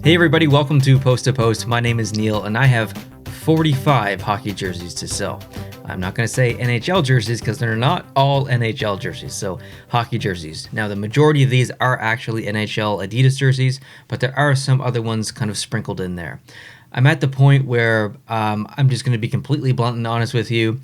Hey everybody, welcome to Post to Post. My name is Neil and I have 45 hockey jerseys to sell. I'm not going to say NHL jerseys because they're not all NHL jerseys, so hockey jerseys. Now the majority of these are actually NHL Adidas jerseys, but there are some other ones kind of sprinkled in there. I'm at the point where I'm just going to be completely blunt and honest with you.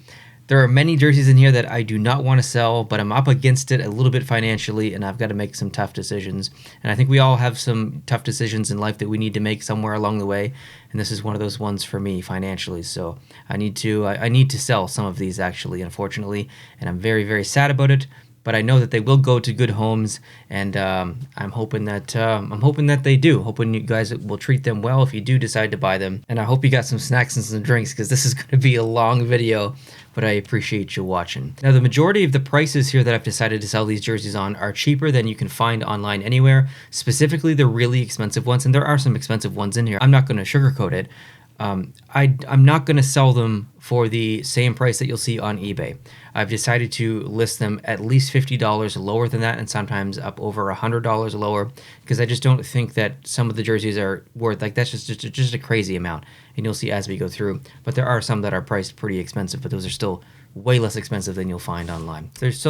There are many jerseys in here that I do not want to sell, but I'm up against it a little bit financially, and I've got to make some tough decisions. And I think we all have some tough decisions in life that we need to make somewhere along the way, and this is one of those ones for me financially. So I need to sell some of these actually, unfortunately, and I'm very, very sad about it. But I know that they will go to good homes, and I'm hoping that they do. Hoping you guys will treat them well if you do decide to buy them. And I hope you got some snacks and some drinks because this is going to be a long video. But I appreciate you watching. Now, the majority of the prices here that I've decided to sell these jerseys on are cheaper than you can find online anywhere. Specifically, the really expensive ones, and there are some expensive ones in here. I'm not going to sugarcoat it. I'm not going to sell them for the same price that you'll see on eBay. I've decided to list them at least $50 lower than that, and sometimes up over $100 lower, because I just don't think that some of the jerseys are worth, like, that's just a crazy amount, and you'll see as we go through. But there are some that are priced pretty expensive, but those are still way less expensive than you'll find online. There's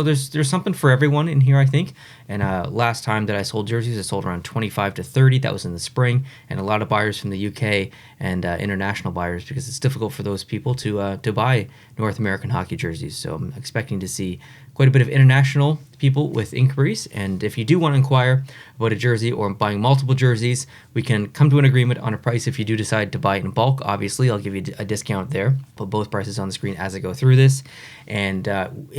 something for everyone in here, I think. And last time that I sold jerseys, I sold around 25 to 30. That was in the spring, and a lot of buyers from the UK and international buyers, because it's difficult for those people to buy North American hockey jerseys. So I'm expecting to see quite a bit of international people with inquiries. And if you do want to inquire about a jersey or buying multiple jerseys, we can come to an agreement on a price if you do decide to buy it in bulk. Obviously, I'll give you a discount there. Put both prices on the screen as I go through this. And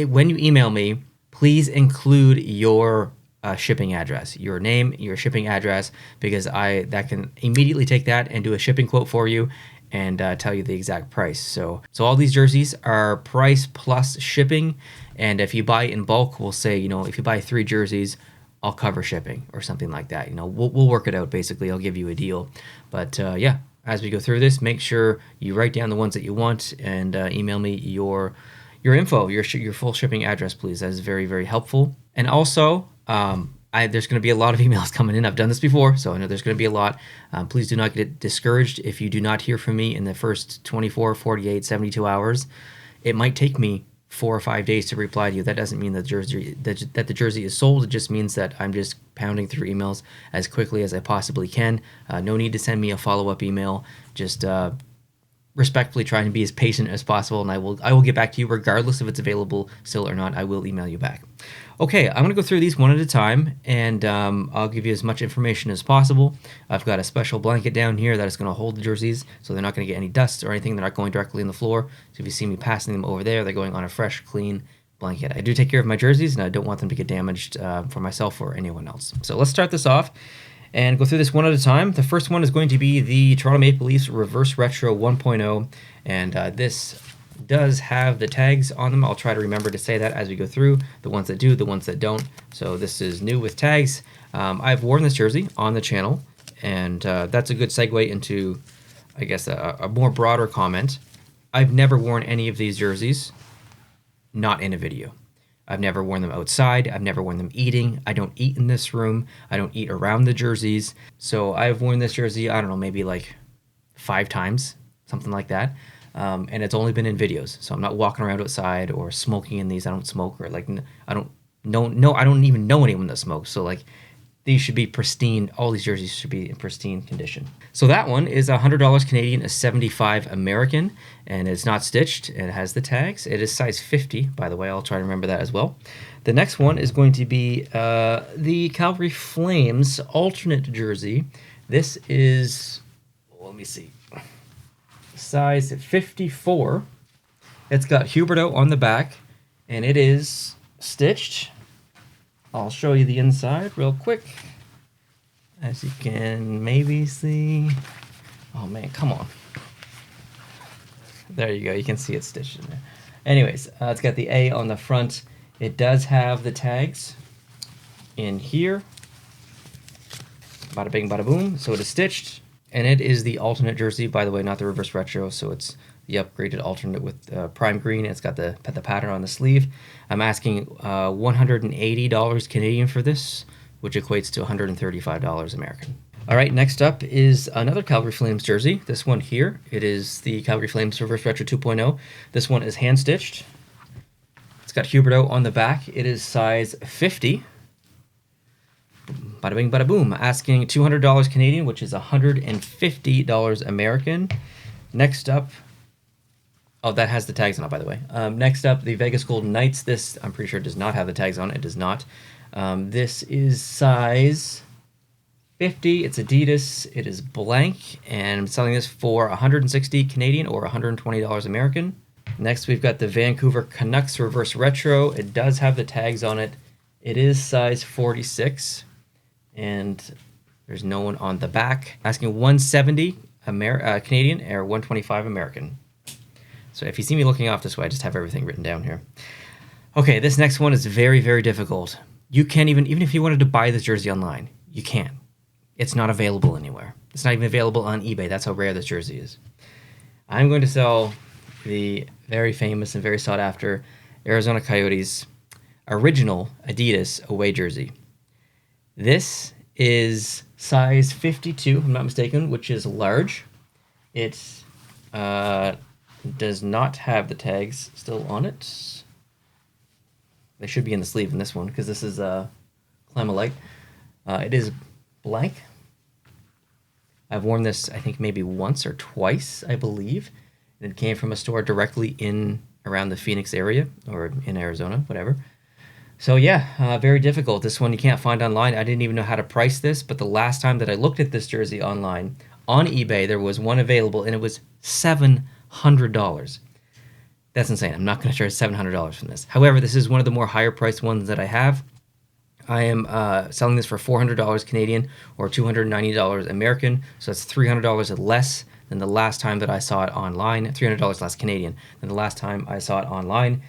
when you email me, please include your shipping address, your name, your shipping address, because that can immediately take that and do a shipping quote for you and tell you the exact price. So all these jerseys are price plus shipping. And if you buy in bulk, we'll say, if you buy 3 jerseys, I'll cover shipping or something like that. We'll work it out. Basically, I'll give you a deal. But yeah, as we go through this, make sure you write down the ones that you want and email me your info, your full shipping address, please. That is very, very helpful. And also, there's going to be a lot of emails coming in. I've done this before, so I know there's going to be a lot. Please do not get discouraged if you do not hear from me in the first 24, 48, 72 hours. It might take me 4 or 5 days to reply to you. That doesn't mean that the jersey is sold. It just means that I'm just pounding through emails as quickly as I possibly can. No need to send me a follow-up email. Just respectfully trying to be as patient as possible, and I will get back to you regardless if it's available still or not. I will email you back. Okay, I'm going to go through these one at a time, and I'll give you as much information as possible. I've got a special blanket down here that is going to hold the jerseys, so they're not going to get any dust or anything. They're not going directly on the floor. So if you see me passing them over there, they're going on a fresh, clean blanket. I do take care of my jerseys, and I don't want them to get damaged for myself or anyone else. So let's start this off and go through this one at a time. The first one is going to be the Toronto Maple Leafs Reverse Retro 1.0, and this does have the tags on them. I'll try to remember to say that as we go through, the ones that do, the ones that don't. So this is new with tags. I've worn this jersey on the channel, and that's a good segue into, I guess, a more broader comment. I've never worn any of these jerseys not in a video. I've never worn them outside. I've never worn them eating. I don't eat in this room. I don't eat around the jerseys. So I've worn this jersey, I don't know, maybe like 5 times, something like that. And it's only been in videos. So I'm not walking around outside or smoking in these. I don't smoke, or I don't even know anyone that smokes. So these should be pristine. All these jerseys should be in pristine condition. So that one is $100 Canadian, is $75 American, and it's not stitched. It has the tags. It is size 50, by the way. I'll try to remember that as well. The next one is going to be the Calgary Flames alternate jersey. This is, let me see, size 54. It's got Huberto on the back, and it is stitched. I'll show you the inside real quick, as you can maybe see. Oh man, come on. There you go. You can see it stitched in there. Anyways, it's got the A on the front. It does have the tags in here. Bada bing, bada boom. So it is stitched, and it is the alternate jersey, by the way, not the reverse retro. So it's the upgraded alternate with prime green. It's got the pattern on the sleeve. I'm asking $180 Canadian for this, which equates to $135 American. All right, next up is another Calgary Flames jersey. This one here, it is the Calgary Flames Reverse Retro 2.0. This one is hand-stitched. It's got Huberto on the back. It is size 50. Bada bing, bada boom. Asking $200 Canadian, which is $150 American. Next up, oh, that has the tags on it, by the way. Next up, the Vegas Golden Knights. This, I'm pretty sure, does not have the tags on it. It does not. This is size 50. It's Adidas. It is blank, and I'm selling this for 160 Canadian or $120 American. Next, we've got the Vancouver Canucks Reverse Retro. It does have the tags on it. It is size 46, and there's no one on the back. Asking 170 Canadian or 125 American. So if you see me looking off this way, I just have everything written down here. Okay, this next one is very, very difficult. You can't even if you wanted to buy this jersey online, you can't. It's not available anywhere. It's not even available on eBay. That's how rare this jersey is. I'm going to sell the very famous and very sought after Arizona Coyotes original Adidas away jersey. This is size 52, if I'm not mistaken, which is large. It does not have the tags still on it. They should be in the sleeve in this one because this is Climolite. It is blank. I've worn this, I think, maybe once or twice, I believe. And it came from a store directly in around the Phoenix area or in Arizona, whatever. So yeah, very difficult. This one you can't find online. I didn't even know how to price this, but the last time that I looked at this jersey online on eBay, there was one available, and it was $700. That's insane. I'm not going to charge $700 from this. However, this is one of the more higher priced ones that I have. I am selling this for $400 Canadian or $290 American, so that's $300 less than the last time that I saw it online. $300 less Canadian than the last time I saw it online,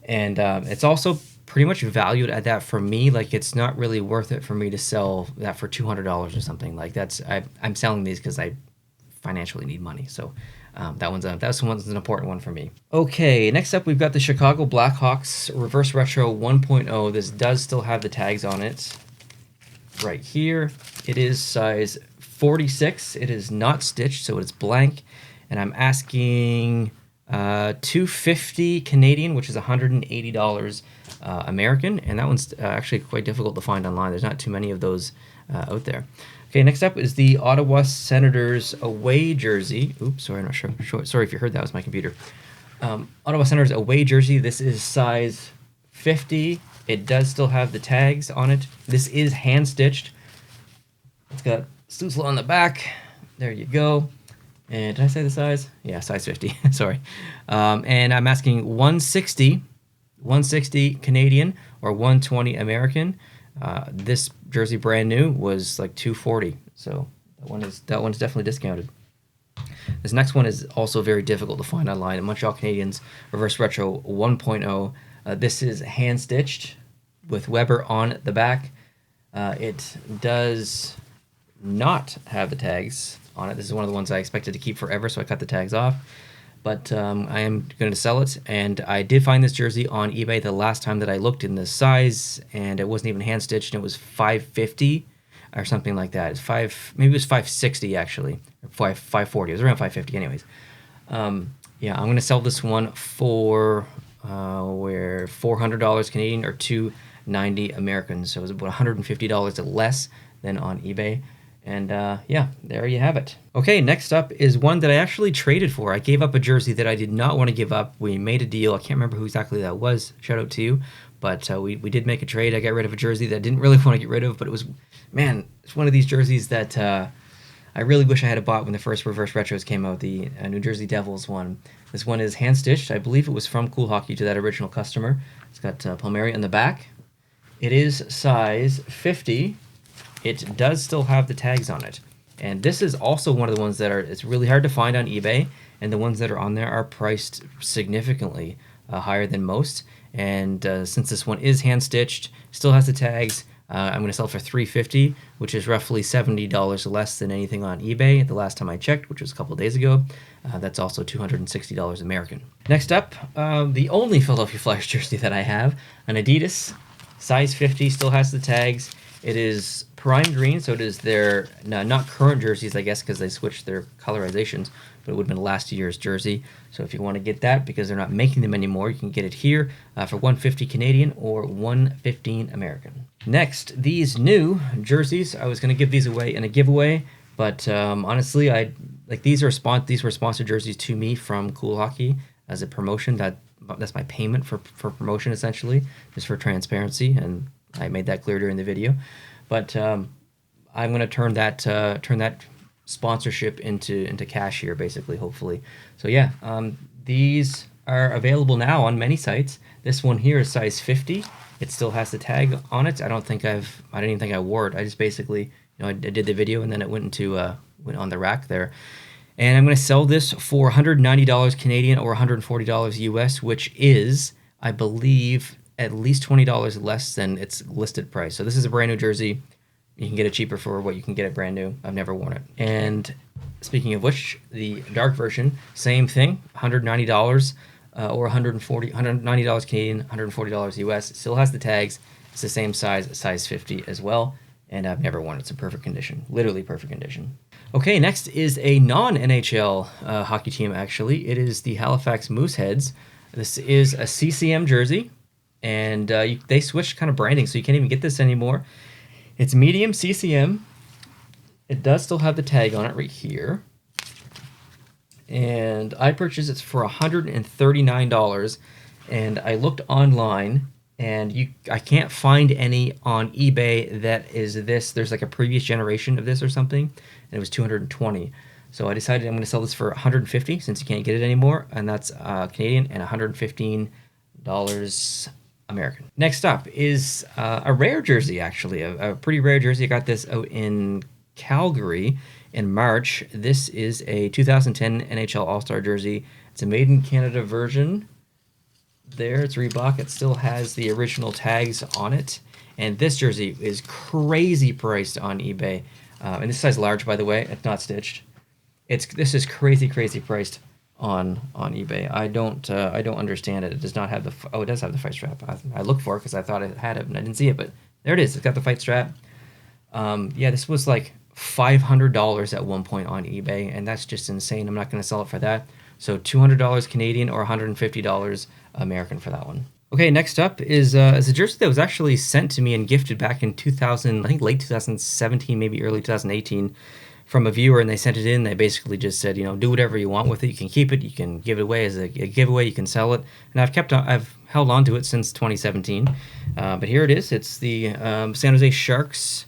and it's also pretty much valued at that for me. Like, it's not really worth it for me to sell that for $200 or something. Like, I'm selling these because I financially need money. So that one's an important one for me. Okay, next up we've got the Chicago Blackhawks Reverse Retro 1.0. This does still have the tags on it right here. It is size 46. It is not stitched, so it's blank. And I'm asking $250 Canadian, which is $180 American. And that one's actually quite difficult to find online. There's not too many of those out there. Okay, next up is the Ottawa Senators away jersey. Oops, sorry, I'm not sure. Sorry if you heard that. It was my computer. Ottawa Senators away jersey. This is size 50. It does still have the tags on it. This is hand-stitched. It's got Stützle on the back. There you go. And did I say the size? Yeah, size 50. Sorry. And I'm asking 160 Canadian or 120 American. This jersey brand new was like $240, so that one's definitely discounted. This next one is also very difficult to find online. Montreal Canadiens Reverse Retro 1.0. This is hand stitched with Weber on the back. It does not have the tags on it. This is one of the ones I expected to keep forever, so I cut the tags off. But I am going to sell it, and I did find this jersey on eBay the last time that I looked in this size, and it wasn't even hand stitched, and it was $550 or something like that. Maybe it was $560 actually, or $540. It was around $550, anyways. Yeah, I'm going to sell this one for $400 Canadian or $290 American, so it was about $150 less than on eBay. And yeah, there you have it. Okay, next up is one that I actually traded for. I gave up a jersey that I did not want to give up. We made a deal. I can't remember who exactly that was. Shout out to you. But we did make a trade. I got rid of a jersey that I didn't really want to get rid of, but it was, man, it's one of these jerseys that I really wish I had bought when the first Reverse Retros came out, the New Jersey Devils one. This one is hand-stitched. I believe it was from Cool Hockey to that original customer. It's got Palmieri on the back. It is size 50. It does still have the tags on it. And this is also one of the ones that it's really hard to find on eBay, and the ones that are on there are priced significantly higher than most. And since this one is hand-stitched, still has the tags, I'm going to sell it for $350, which is roughly $70 less than anything on eBay the last time I checked, which was a couple of days ago. That's also $260 American. Next up, the only Philadelphia Flyers jersey that I have, an Adidas, size 50, still has the tags. It is prime green, so it is their not current jerseys, I guess, because they switched their colorizations, but it would have been last year's jersey. So if you want to get that, because they're not making them anymore, you can get it here for $150 Canadian or $115 American. Next, these new jerseys. I was going to give these away in a giveaway, but honestly, these were sponsored jerseys to me from Cool Hockey as a promotion. That's my payment for promotion, essentially, just for transparency, and I made that clear during the video. But I'm going to turn that sponsorship into cash here, basically, hopefully. So yeah, these are available now on many sites. This one here is size 50. It still has the tag on it. I didn't even think I wore it. I just basically, I did the video and then it went on the rack there. And I'm going to sell this for $190 Canadian or $140 US, which is, I believe, at least $20 less than its listed price. So this is a brand new jersey. You can get it cheaper for what you can get it brand new. I've never worn it. And speaking of which, the dark version, same thing, $190 or $190 Canadian, $140 US. It still has the tags. It's the same size 50 as well. And I've never worn it. It's in perfect condition, literally perfect condition. Okay, next is a non-NHL hockey team, actually. It is the Halifax Mooseheads. This is a CCM jersey, and they switched kind of branding, so you can't even get this anymore. It's medium CCM. It does still have the tag on it right here. And I purchased it for $139, and I looked online, and I can't find any on eBay that is this. There's like a previous generation of this or something, and it was $220. So I decided I'm going to sell this for $150 since you can't get it anymore, and that's Canadian, and $115 American. Next up is a rare jersey, actually, a pretty rare jersey. I got this out in Calgary in March. This is a 2010 NHL All-Star jersey. It's a Made in Canada version. There, it's Reebok. It still has the original tags on it, and this jersey is crazy priced on eBay. And this size large, by the way. It's not stitched. This is crazy priced on eBay. I don't understand it. It does not have it does have the fight strap. I looked for it because I thought it had it and I didn't see it, but there it is. It's got the fight strap. Yeah, this was like $500 at one point on eBay, and that's just insane. I'm not going to sell it for that. So $200 Canadian or $150 American for that one. Okay, next up is a jersey that was actually sent to me and gifted back in 2000, I think late 2017, maybe early 2018, from a viewer, and they sent it in. They basically just said, do whatever you want with it. You can keep it, you can give it away as a giveaway, you can sell it. And I've held on to it since 2017. But here it is. It's the San Jose Sharks.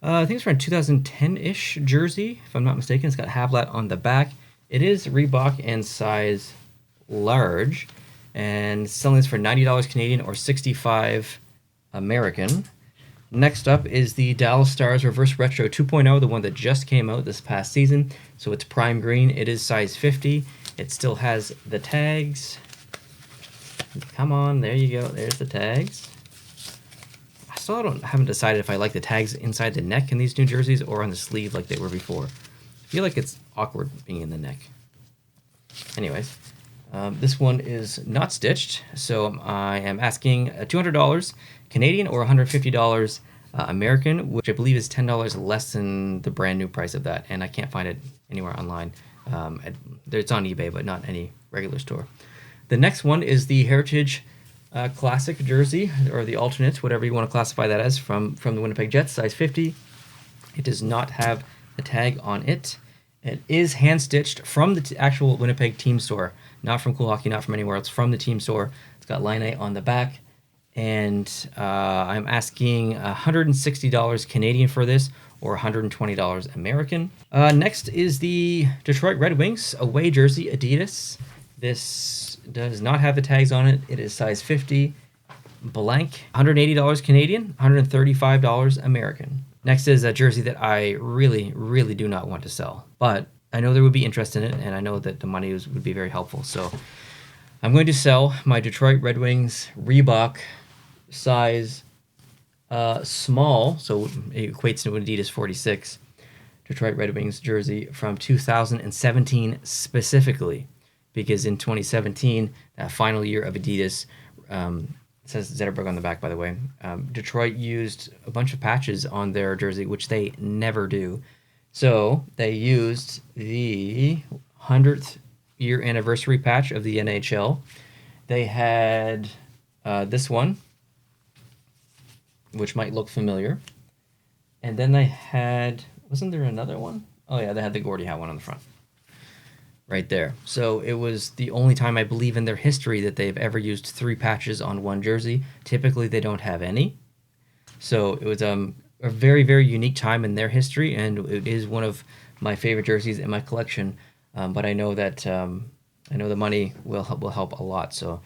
I think it's around 2010-ish jersey, if I'm not mistaken. It's got Havlat on the back. It is Reebok and size large, and selling this for $90 Canadian or $65 American. Next up is the Dallas Stars Reverse Retro 2.0, the one that just came out this past season. So it's prime green. It is size 50. It still has the tags. Come on, there you go. There's the tags. Haven't decided if I like the tags inside the neck in these new jerseys or on the sleeve like they were before. I feel like it's awkward being in the neck. Anyways, this one is not stitched, so I am asking $200 Canadian or $150 American, which I believe is $10 less than the brand new price of that, and I can't find it anywhere online. It's on eBay, but not any regular store. The next one is the Heritage Classic jersey, or the alternate, whatever you want to classify that as, from the Winnipeg Jets, size 50. It does not have the tag on it. It is hand-stitched from the actual Winnipeg team store, not from Cool Hockey, not from anywhere else, from the team store. It's got Line A on the back, and I'm asking $160 Canadian for this, or $120 American. Next is the Detroit Red Wings away jersey, Adidas. This does not have the tags on it. It is size 50, blank, $180 Canadian, $135 American. Next is a jersey that I really do not want to sell, but I know there would be interest in it, and I know that the money would be very helpful. So I'm going to sell my Detroit Red Wings Reebok size small, so it equates to Adidas 46, Detroit Red Wings jersey from 2017 specifically, because in 2017, that final year of Adidas, It says Zetterberg on the back, by the way. Detroit used a bunch of patches on their jersey, which they never do. So they used the 100th year anniversary patch of the NHL. They had this one, which might look familiar. And then they had, wasn't there another one? Oh yeah, they had the Gordie Howe one on the front. Right there. So it was the only time I believe in their history that they've ever used 3 patches on one jersey. Typically they don't have any. So it was a very, very unique time in their history, and it is one of my favorite jerseys in my collection. But I know that the money will help a lot, so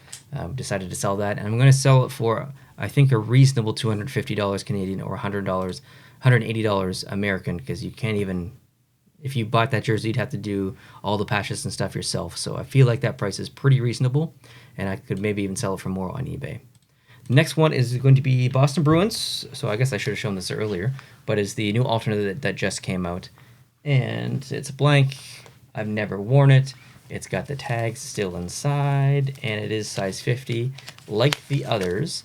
decided to sell that. And I'm going to sell it for, I think, a reasonable $250 Canadian or $180 American, because you can't even, if you bought that jersey, you'd have to do all the patches and stuff yourself. So I feel like that price is pretty reasonable, and I could maybe even sell it for more on eBay. Next one is going to be Boston Bruins. So I guess I should have shown this earlier, but it's the new alternate that just came out. And it's blank. I've never worn it. It's got the tags still inside, and it is size 50, like the others.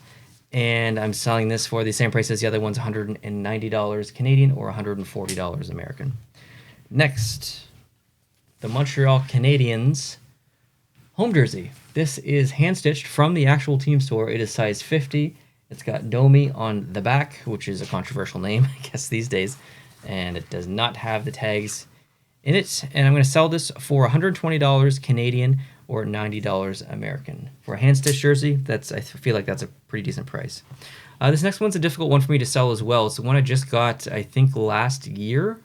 And I'm selling this for the same price as the other ones, $190 Canadian or $140 American. Next, the Montreal Canadiens home jersey. This is hand-stitched from the actual team store. It is size 50. It's got Domi on the back, which is a controversial name, I guess, these days. And it does not have the tags in it. And I'm going to sell this for $120 Canadian or $90 American. For a hand-stitched jersey, I feel like that's a pretty decent price. This next one's a difficult one for me to sell as well. It's the one I just got, I think, last year.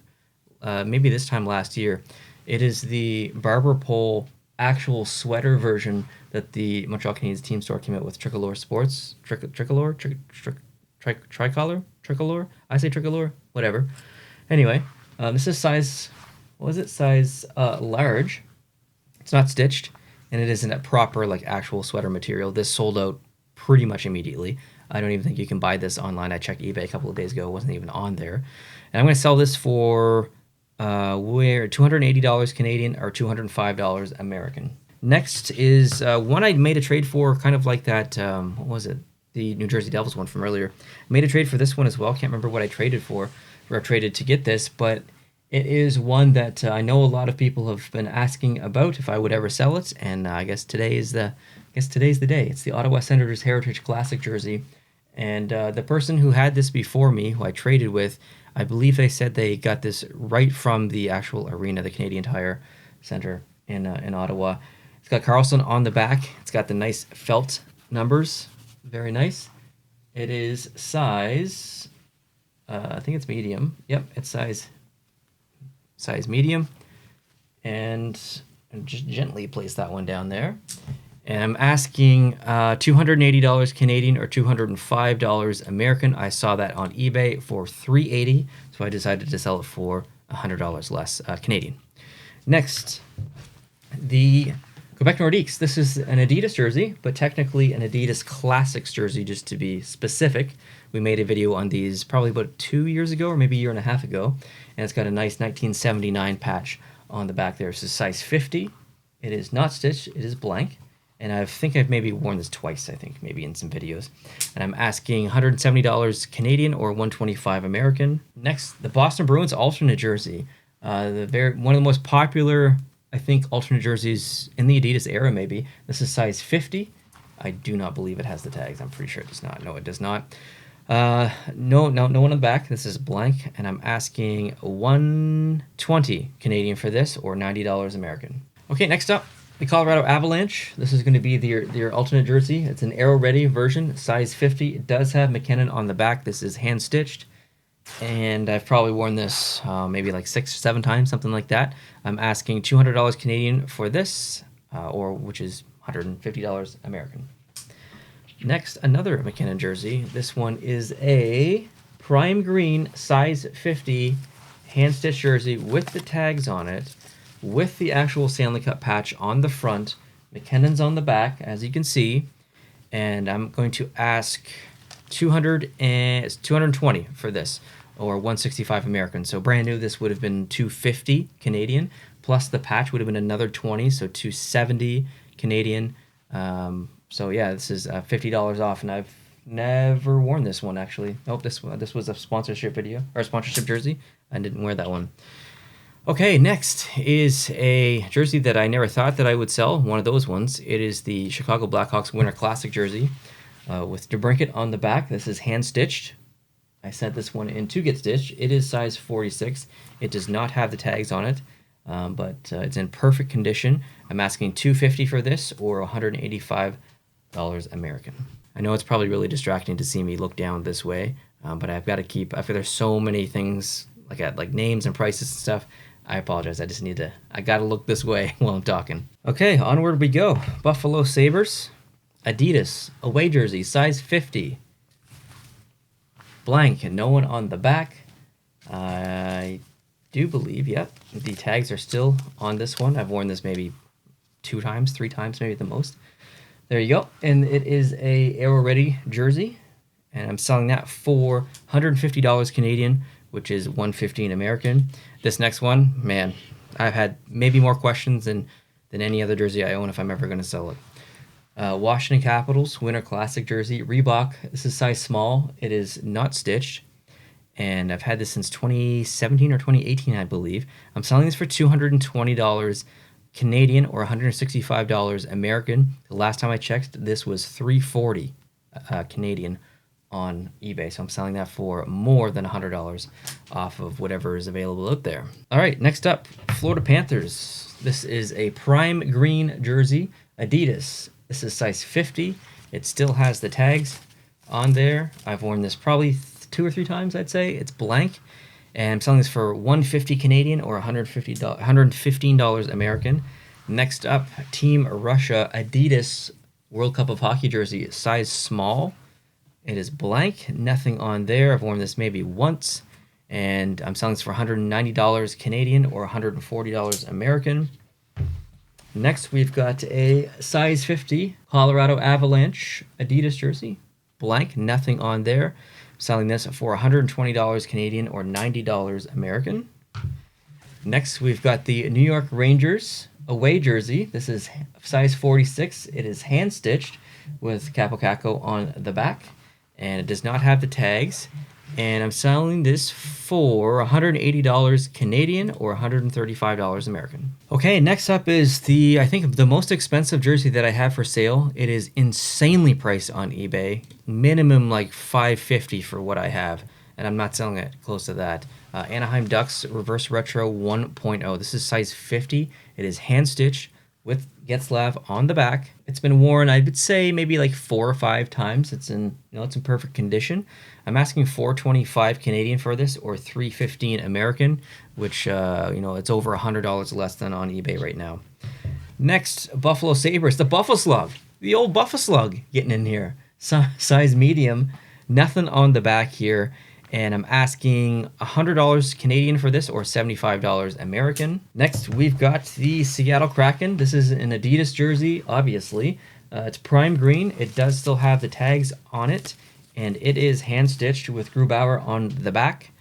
Maybe this time last year. It is the Barber Pole actual sweater version that the Montreal Canadiens team store came out with. Tricolor Sports, Tricolor. I say Tricolor, whatever. Anyway, this is size, what was it? Size large. It's not stitched, and it isn't a proper like actual sweater material. This sold out pretty much immediately. I don't even think you can buy this online. I checked eBay a couple of days ago. It wasn't even on there. And I'm going to sell this for $280 Canadian or $205 American. Next is one I made a trade for, kind of like that, what was it? The New Jersey Devils one from earlier. I made a trade for this one as well. Can't remember what I traded for, or traded to get this, but it is one that I know a lot of people have been asking about if I would ever sell it, and I guess today's the day. It's the Ottawa Senators Heritage Classic jersey, and the person who had this before me, who I traded with, I believe they said they got this right from the actual arena, the Canadian Tire Center in Ottawa. It's got Carlson on the back. It's got the nice felt numbers. Very nice. It is size, I think it's medium. Yep, it's size medium. And just gently place that one down there. And I'm asking $280 Canadian or $205 American. I saw that on eBay for $380, so I decided to sell it for $100 less Canadian. Next, the Quebec Nordiques. This is an Adidas jersey, but technically an Adidas Classics jersey, just to be specific. We made a video on these probably about 2 years ago, or maybe a year and a half ago, and it's got a nice 1979 patch on the back there. This is size 50. It is not stitched. It is blank. And I think I've maybe worn this twice, I think, maybe in some videos. And I'm asking $170 Canadian or $125 American. Next, the Boston Bruins alternate jersey. One of the most popular, I think, alternate jerseys in the Adidas era, maybe. This is size 50. I do not believe it has the tags. I'm pretty sure it does not. No, it does not. No one on the back. This is blank. And I'm asking $120 Canadian for this or $90 American. Okay, next up. The Colorado Avalanche. This is going to be their alternate jersey. It's an Aero-ready version, size 50. It does have McKinnon on the back. This is hand-stitched, and I've probably worn this maybe like 6 or 7 times, something like that. I'm asking $200 Canadian for this, which is $150 American. Next, another McKinnon jersey. This one is a prime green, size 50, hand-stitched jersey with the tags on it, with the actual Stanley Cup patch on the front. McKinnon's on the back, as you can see. And I'm going to ask $220 for this, or $165 American. So brand new, this would have been $250 Canadian, plus the patch would have been another $20, so $270 Canadian So yeah, this is $50 off, and I've never worn this one actually. Nope, this was a sponsorship video or a sponsorship jersey. I didn't wear that one. Okay, next is a jersey that I never thought that I would sell. One of those ones. It is the Chicago Blackhawks Winter Classic jersey with DeBrincat on the back. This is hand stitched. I sent this one in to get stitched. It is size 46. It does not have the tags on it, but it's in perfect condition. I'm asking $250 for this, or $185 American. I know it's probably really distracting to see me look down this way, but I've got to keep. I feel there's so many things like names and prices and stuff. I apologize. I got to look this way while I'm talking. Okay, onward we go. Buffalo Sabres, Adidas away jersey, size 50. Blank, no one on the back. I do believe, yep, the tags are still on this one. I've worn this maybe 2 times, 3 times, maybe the most. There you go. And it is a Aero Ready jersey, and I'm selling that for $150 Canadian, which is $115 American. This next one, man, I've had maybe more questions than any other jersey I own if I'm ever going to sell it. Washington Capitals Winter Classic jersey, Reebok. This is size small. It is not stitched, and I've had this since 2017 or 2018, I believe. I'm selling this for $220 Canadian, or $165 American. The last time I checked, this was $340 Canadian on eBay, so I'm selling that for more than $100 off of whatever is available out there. All right, next up, Florida Panthers. This is a prime green jersey, Adidas. This is size 50. It still has the tags on there. I've worn this probably 2 or 3 times, I'd say. It's blank, and I'm selling this for $150 Canadian, or $115 American. Next up, Team Russia Adidas World Cup of Hockey jersey, size small. It is blank, nothing on there. I've worn this maybe once, and I'm selling this for $190 Canadian, or $140 American. Next, we've got a size 50 Colorado Avalanche Adidas jersey, blank, nothing on there. I'm selling this for $120 Canadian, or $90 American. Next, we've got the New York Rangers away jersey. This is size 46. It is hand stitched with Capo Caco on the back, and it does not have the tags. And I'm selling this for $180 Canadian, or $135 American. Okay, next up is I think the most expensive jersey that I have for sale. It is insanely priced on eBay. Minimum like $550 for what I have, and I'm not selling it close to that. Anaheim Ducks Reverse Retro 1.0. This is size 50. It is hand stitched with Getzlav on the back. It's been worn, I would say, maybe like 4 or 5 times. It's in perfect condition. I'm asking $425 Canadian for this, or $315 American, which it's over $100 less than on eBay right now. Next, Buffalo Sabres, the Buffalo Slug, the old Buffalo Slug getting in here. Size medium, nothing on the back here. And I'm asking $100 Canadian for this, or $75 American. Next, we've got the Seattle Kraken. This is an Adidas jersey, obviously. It's prime green. It does still have the tags on it, and it is hand-stitched with Grubauer on the back.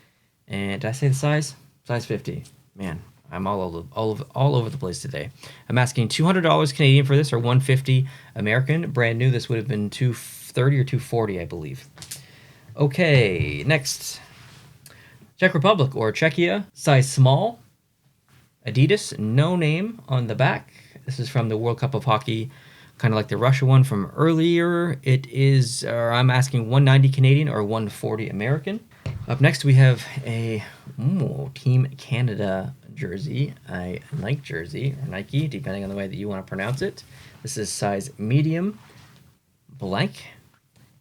And did I say the size? Size 50. Man, I'm all over the place today. I'm asking $200 Canadian for this, or $150 American. Brand new, this would have been $230 or $240, I believe. Okay, next, Czech Republic, or Czechia, size small, Adidas, no name on the back. This is from the World Cup of Hockey, kind of like the Russia one from earlier. It is, I'm asking $190 Canadian, or $140 American. Up next, we have a Team Canada jersey, a Nike jersey, or Nike, depending on the way that you want to pronounce it. This is size medium, blank,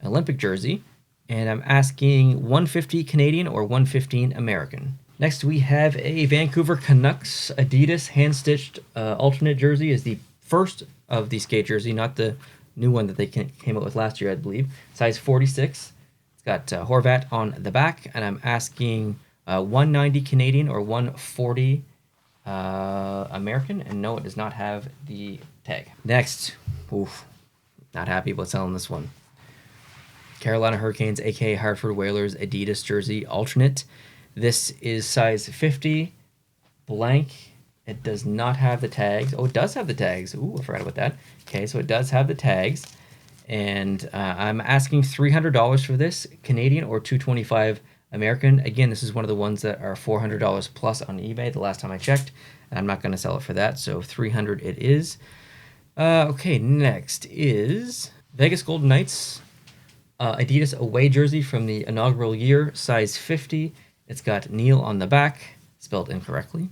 Olympic jersey. And I'm asking $150 Canadian, or $115 American. Next, we have a Vancouver Canucks Adidas hand-stitched alternate jersey. Is the first of the skate jersey, not the new one that they came out with last year, I believe. Size 46. It's got Horvat on the back, and I'm asking $190 Canadian, or $140 American. And no, it does not have the tag. Next, not happy about selling this one. Carolina Hurricanes, aka Hartford Whalers, Adidas jersey alternate. This is size 50, blank. It does not have the tags. Oh, it does have the tags. Ooh, I forgot about that. Okay, so it does have the tags. And I'm asking $300 for this, Canadian, or $225 American. Again, this is one of the ones that are $400 plus on eBay the last time I checked. I'm not going to sell it for that, so $300 it is. Okay, next is Vegas Golden Knights Adidas away jersey from the inaugural year, size 50. It's got Neil on the back, spelled incorrectly.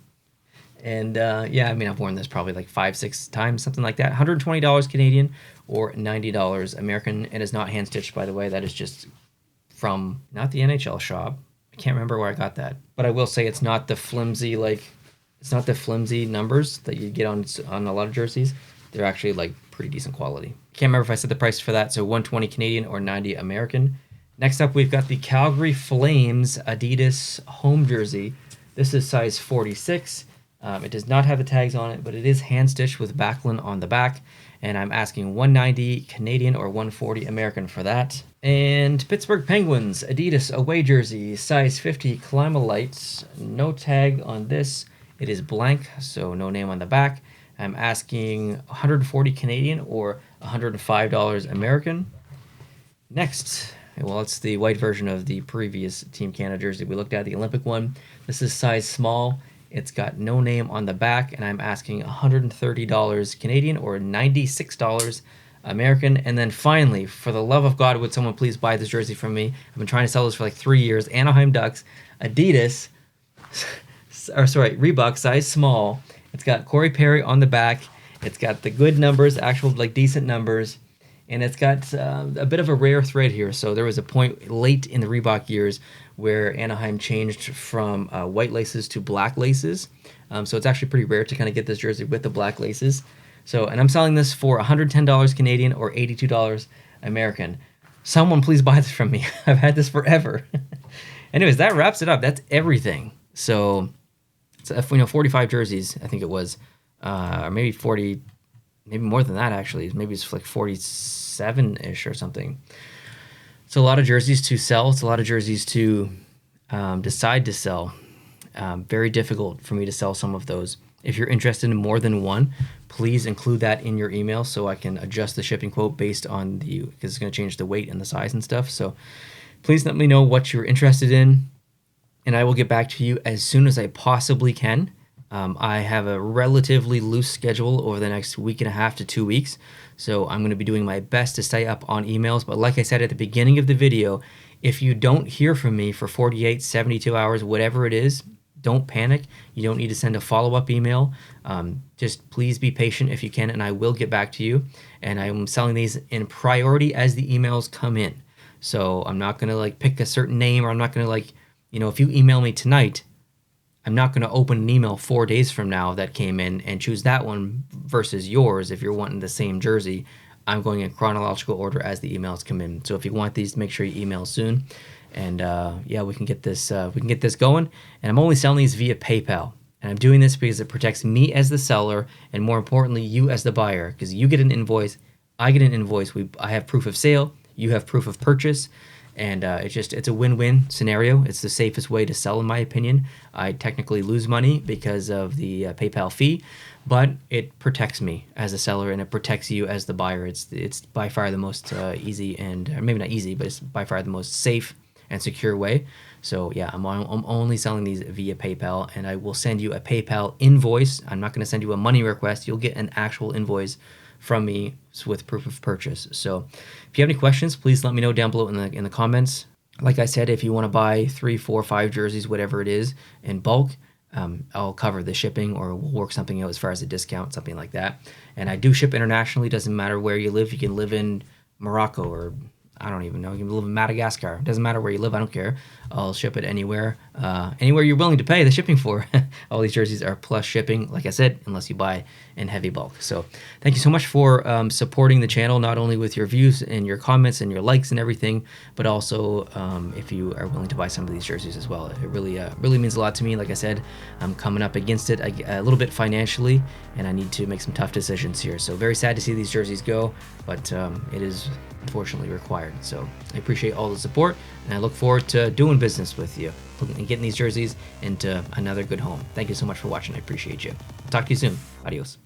And yeah, I mean, I've worn this probably like 5-6 times, something like that. $120 Canadian or $90 American. It is not hand stitched, by the way. That is just from not the NHL shop. I can't remember where I got that, but I will say it's not the flimsy numbers that you get on a lot of jerseys. They're actually like pretty decent quality. Can't remember if I said the price for that. So $120 Canadian or $90 American. Next up, we've got the Calgary Flames Adidas home jersey. This is size 46. It does not have the tags on it, but it is hand stitched with Backlund on the back. And I'm asking $190 Canadian or $140 American for that. And Pittsburgh Penguins Adidas away jersey, size 50, Climalite. No tag on this. It is blank, so no name on the back. I'm asking $140 Canadian or $105 American. Next, well, it's the white version of the previous Team Canada jersey we looked at, the Olympic one. This is size small. It's got no name on the back, and I'm asking $130 Canadian or $96 American. And then finally, for the love of God, would someone please buy this jersey from me? I've been trying to sell this for like 3 years. Anaheim Ducks, Adidas, Reebok, size small. It's got Corey Perry on the back. It's got the good numbers, actual like decent numbers. And it's got a bit of a rare thread here. So there was a point late in the Reebok years where Anaheim changed from white laces to black laces. So it's actually pretty rare to kind of get this jersey with the black laces. So, and I'm selling this for $110 Canadian or $82 American. Someone please buy this from me. I've had this forever. Anyways, that wraps it up. That's everything. So, it's 45 jerseys, I think it was, or maybe 40. Maybe more than that, actually. Maybe it's like 47-ish or something. It's a lot of jerseys to sell. It's a lot of jerseys to decide to sell. Very difficult for me to sell some of those. If you're interested in more than one, please include that in your email so I can adjust the shipping quote based on because it's going to change the weight and the size and stuff. So please let me know what you're interested in, and I will get back to you as soon as I possibly can. I have a relatively loose schedule over the next week and a half to 2 weeks, so I'm going to be doing my best to stay up on emails. But like I said at the beginning of the video, if you don't hear from me for 48, 72 hours, whatever it is, don't panic. You don't need to send a follow-up email. Just please be patient if you can, and I will get back to you. And I'm selling these in priority as the emails come in. So I'm not going to like pick a certain name, or I'm not going to like, if you email me tonight, I'm not going to open an email 4 days from now that came in and choose that one versus yours. If you're wanting the same jersey, I'm going in chronological order as the emails come in. So if you want these, make sure you email soon. And yeah, we can get this going. And I'm only selling these via PayPal. And I'm doing this because it protects me as the seller, and more importantly, you as the buyer, because you get an invoice, I get an invoice. I have proof of sale, you have proof of purchase. And it's a win-win scenario. It's the safest way to sell, in my opinion. I technically lose money because of the PayPal fee, but it protects me as a seller, and it protects you as the buyer. It's by far the most easy, and or maybe not easy, but it's by far the most safe and secure way. So yeah, I'm only selling these via PayPal, and I will send you a PayPal invoice. I'm not going to send you a money request. You'll get an actual invoice from me with proof of purchase. So if you have any questions, please let me know down below in the comments. Like I said, if you want to buy 3, 4, 5 jerseys, whatever it is, in bulk, I'll cover the shipping, or we'll work something out as far as a discount, something like that. And I do ship internationally. Doesn't matter where you live. You can live in Morocco, or I don't even know. You can live in Madagascar. Doesn't matter where you live. I don't care. I'll ship it anywhere. Anywhere you're willing to pay the shipping for. All these jerseys are plus shipping, like I said, unless you buy in heavy bulk. So thank you so much for supporting the channel, not only with your views and your comments and your likes and everything, but also if you are willing to buy some of these jerseys as well. It really means a lot to me. Like I said, I'm coming up against it a little bit financially, and I need to make some tough decisions here. So very sad to see these jerseys go, but it is unfortunately required. So I appreciate all the support, and I look forward to doing business with you and getting these jerseys into another good home. Thank you so much for watching. I appreciate you. Talk to you soon. Adios.